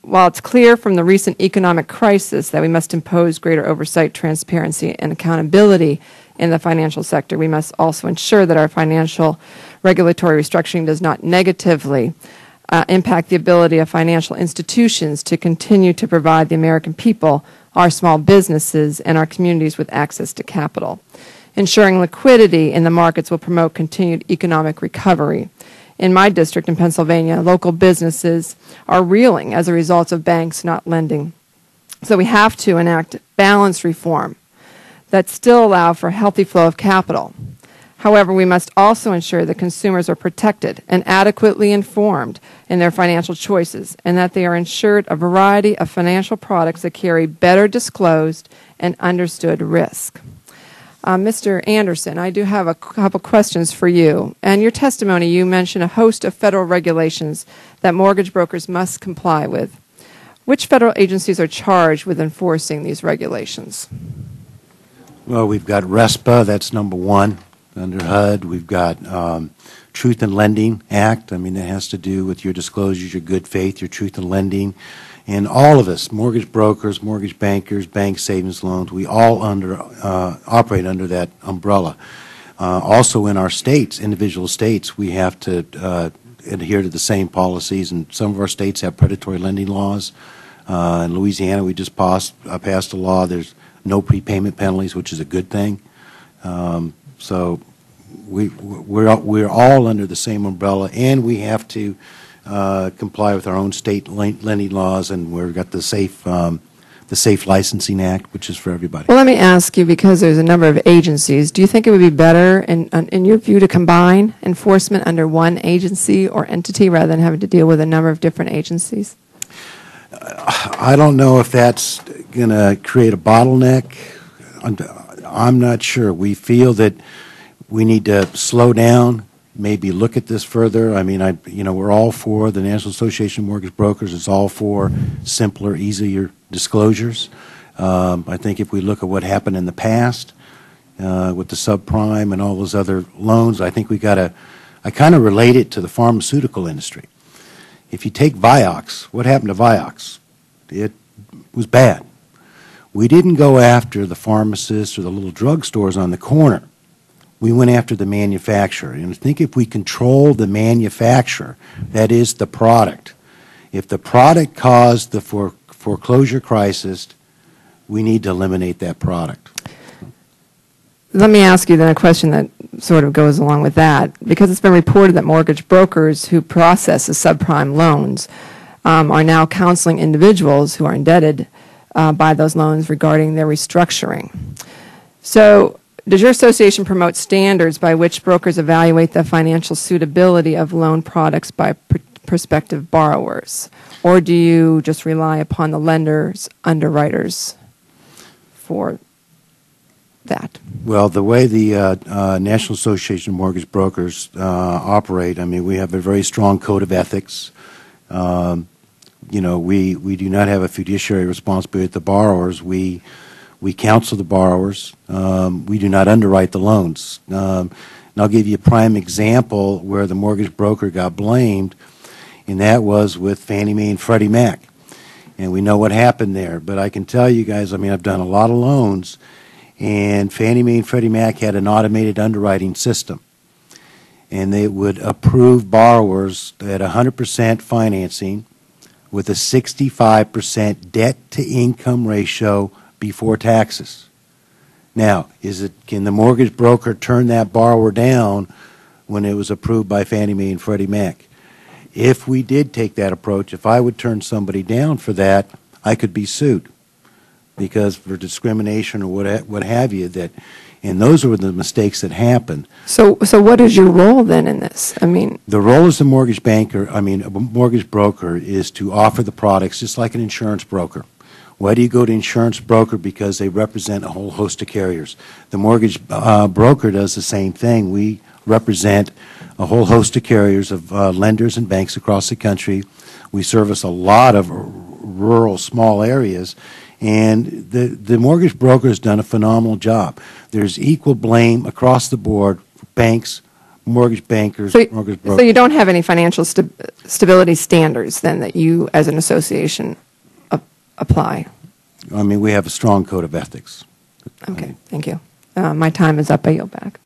while it's clear from the recent economic crisis that we must impose greater oversight, transparency, and accountability in the financial sector, we must also ensure that our financial regulatory restructuring does not negatively impact the ability of financial institutions to continue to provide the American people, our small businesses, and our communities with access to capital. Ensuring liquidity in the markets will promote continued economic recovery. In my district in Pennsylvania, local businesses are reeling as a result of banks not lending. So we have to enact balanced reform that still allow for a healthy flow of capital. However, we must also ensure that consumers are protected and adequately informed in their financial choices, and that they are insured a variety of financial products that carry better disclosed and understood risk. Mr. Anderson, I do have a couple questions for you. In your testimony, you mentioned a host of federal regulations that mortgage brokers must comply with. Which federal agencies are charged with enforcing these regulations? Well, we've got RESPA, that's number one under HUD. We've got Truth in Lending Act. I mean, that has to do with your disclosures, your good faith, your truth in lending. And all of us, mortgage brokers, mortgage bankers, bank savings loans, we all operate under that umbrella. Also in our states, individual states, we have to adhere to the same policies, and some of our states have predatory lending laws. In Louisiana, we just passed a law. There's no prepayment penalties, which is a good thing. So we're all under the same umbrella, and we have to comply with our own state lending laws, and we've got the Safe Licensing Act, which is for everybody. Well, let me ask you, because there's a number of agencies, do you think it would be better, in your view, to combine enforcement under one agency or entity rather than having to deal with a number of different agencies? I don't know if that's going to create a bottleneck. I'm not sure. We feel that we need to slow down, maybe look at this further. I mean, we're all for the National Association of Mortgage Brokers. It's all for simpler, easier disclosures. I think if we look at what happened in the past with the subprime and all those other loans, I think I kind of relate it to the pharmaceutical industry. If you take Vioxx, what happened to Vioxx? It was bad. We didn't go after the pharmacists or the little drugstores on the corner. We went after the manufacturer. And I think if we control the manufacturer, that is the product, if the product caused the foreclosure crisis, we need to eliminate that product. Let me ask you then a question that sort of goes along with that. Because it's been reported that mortgage brokers who process the subprime loans are now counseling individuals who are indebted by those loans regarding their restructuring. So does your association promote standards by which brokers evaluate the financial suitability of loan products by prospective borrowers? Or do you just rely upon the lenders, underwriters for that? Well, the way the National Association of Mortgage Brokers operate, I mean, we have a very strong code of ethics. We do not have a fiduciary responsibility with the borrowers. We counsel the borrowers. We do not underwrite the loans. And I'll give you a prime example where the mortgage broker got blamed, and that was with Fannie Mae and Freddie Mac. And we know what happened there. But I can tell you guys, I mean, I've done a lot of loans, and Fannie Mae and Freddie Mac had an automated underwriting system. And they would approve borrowers at 100% financing with a 65% debt-to-income ratio before taxes. Now, can the mortgage broker turn that borrower down when it was approved by Fannie Mae and Freddie Mac? If we did take that approach, if I would turn somebody down for that, I could be sued because for discrimination or what have you. And those were the mistakes that happened. So what is your role then in this? I mean, the role as a mortgage banker, a mortgage broker, is to offer the products just like an insurance broker. Why do you go to insurance broker? Because they represent a whole host of carriers. The mortgage broker does the same thing. We represent a whole host of carriers of lenders and banks across the country. We service a lot of rural, small areas. And the mortgage broker has done a phenomenal job. There's equal blame across the board for banks, mortgage bankers, So, mortgage so brokers. you don't have any financial stability standards then that you, as an association, apply? I mean, we have a strong code of ethics. Okay, thank you. My time is up. I yield back.